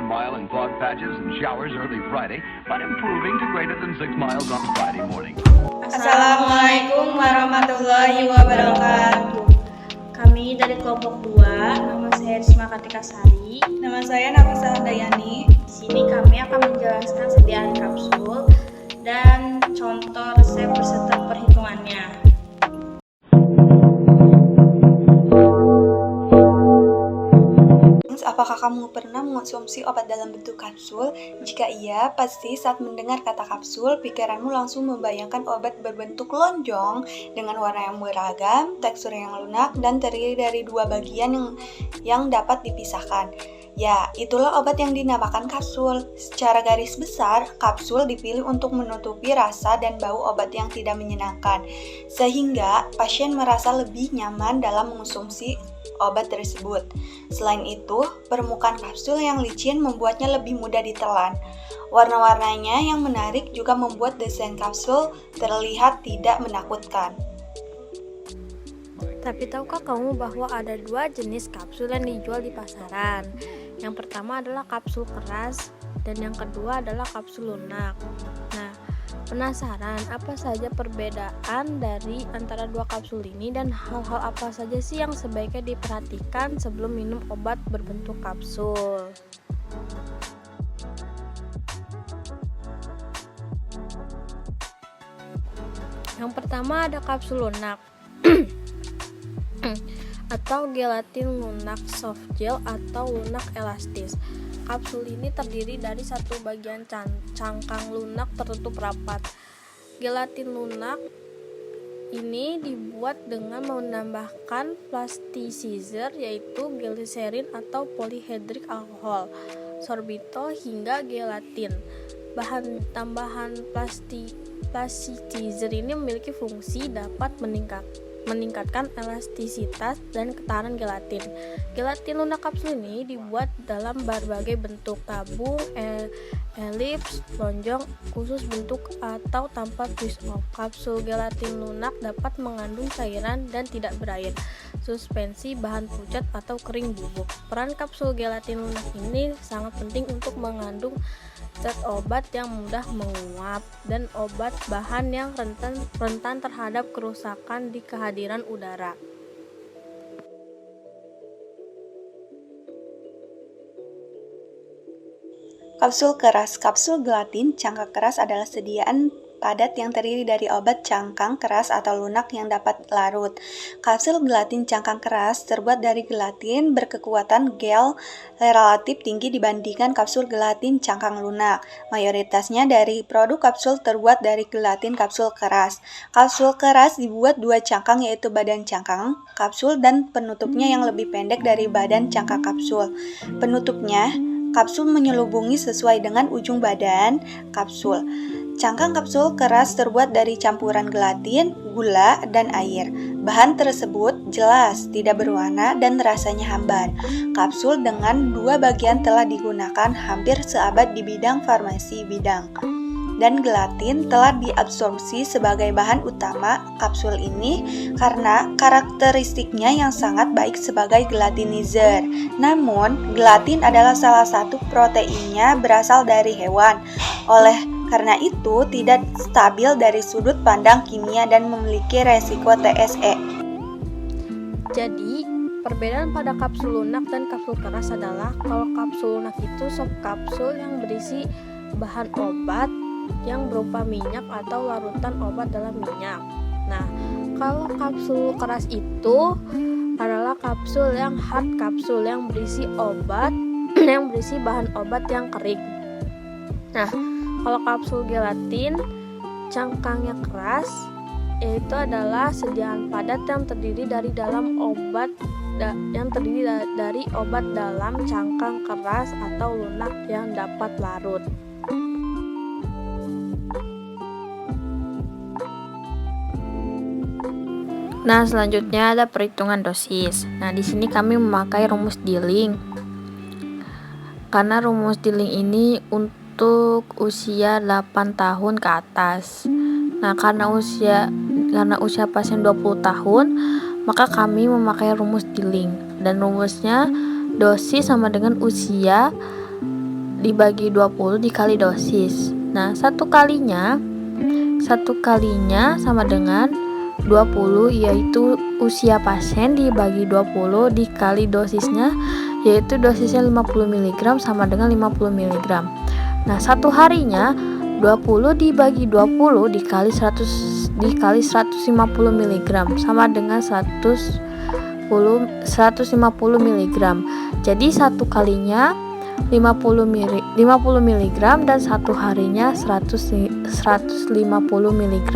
mile in fog patches and showers early Friday, but improving to greater than 6 miles on Friday morning. Assalamualaikum warahmatullahi wabarakatuh. Kami dari kelompok 2, nama saya Risma Kartika Sari. Nama saya Nafisa Handayani. Di sini kami akan menjelaskan sediaan kapsul dan contoh resep beserta perhitungannya. Apakah kamu pernah mengonsumsi obat dalam bentuk kapsul? Jika iya, pasti saat mendengar kata kapsul, pikiranmu langsung membayangkan obat berbentuk lonjong dengan warna yang beragam, tekstur yang lunak, dan terdiri dari dua bagian yang dapat dipisahkan. Ya, itulah obat yang dinamakan kapsul. Secara garis besar, kapsul dipilih untuk menutupi rasa dan bau obat yang tidak menyenangkan, sehingga pasien merasa lebih nyaman dalam mengonsumsi obat tersebut. Selain itu, permukaan kapsul yang licin membuatnya lebih mudah ditelan. Warna-warnanya yang menarik juga membuat desain kapsul terlihat tidak menakutkan. Tapi tahukah kamu bahwa ada dua jenis kapsul yang dijual di pasaran? Yang pertama adalah kapsul keras dan yang kedua adalah kapsul lunak. Nah, penasaran apa saja perbedaan dari antara dua kapsul ini dan hal-hal apa saja sih yang sebaiknya diperhatikan sebelum minum obat berbentuk kapsul? Yang pertama ada kapsul lunak atau gelatin lunak soft gel atau lunak elastis. Kapsul ini terdiri dari satu bagian cangkang lunak tertutup rapat. Gelatin lunak ini dibuat dengan menambahkan plasticizer, yaitu gliserin atau polyhedric alkohol, sorbitol hingga gelatin. Bahan tambahan plasticizer ini memiliki fungsi dapat meningkatkan elastisitas dan ketahanan gelatin. Gelatin lunak kapsul ini dibuat dalam berbagai bentuk, tabung, elips, lonjong, khusus bentuk atau tanpa twist off. Kapsul gelatin lunak dapat mengandung cairan dan tidak berair, suspensi, bahan pucat atau kering bubuk. Peran kapsul gelatin lunak ini sangat penting untuk mengandung zat obat yang mudah menguap dan obat bahan yang rentan terhadap kerusakan di kehadiran udara. Kapsul keras. Kapsul gelatin cangkang keras adalah sediaan padat yang terdiri dari obat cangkang keras atau lunak yang dapat larut. Kapsul gelatin cangkang keras terbuat dari gelatin berkekuatan gel relatif tinggi dibandingkan kapsul gelatin cangkang lunak. Mayoritasnya dari produk kapsul terbuat dari gelatin kapsul keras. Kapsul keras dibuat dua cangkang, yaitu badan cangkang kapsul dan penutupnya yang lebih pendek dari badan cangkang kapsul. Penutupnya, kapsul menyelubungi sesuai dengan ujung badan kapsul. Cangkang kapsul keras terbuat dari campuran gelatin, gula, dan air. Bahan tersebut jelas tidak berwarna dan rasanya hambar. Kapsul dengan dua bagian telah digunakan hampir seabad di bidang farmasi bidang. Dan gelatin telah diabsorpsi sebagai bahan utama kapsul ini karena karakteristiknya yang sangat baik sebagai gelatinizer. Namun, gelatin adalah salah satu proteinnya berasal dari hewan. Karena itu tidak stabil dari sudut pandang kimia dan memiliki resiko TSE. Jadi, perbedaan pada kapsul lunak dan kapsul keras adalah kalau kapsul lunak itu sub kapsul yang berisi bahan obat yang berupa minyak atau larutan obat dalam minyak. Nah, kalau kapsul keras itu adalah kapsul yang hard kapsul yang berisi obat yang berisi bahan obat yang kering. Nah, kalau kapsul gelatin cangkangnya keras, yaitu adalah sediaan padat yang terdiri dari obat dalam cangkang keras atau lunak yang dapat larut. Nah, selanjutnya ada perhitungan dosis. Nah, di sini kami memakai rumus Dilling. Karena rumus Dilling ini untuk usia 8 tahun ke atas. Nah, karena usia pasien 20 tahun, maka kami memakai rumus Dilling. Dan rumusnya dosis sama dengan usia dibagi 20 dikali dosis. Nah, satu kalinya sama dengan 20, yaitu usia pasien dibagi 20 dikali dosisnya, yaitu dosisnya 50 mg sama dengan 50 mg. Nah, satu harinya 20 dibagi 20 dikali 150 mg sama dengan 150 mg. Jadi satu kalinya 50 mg dan satu harinya 150 mg.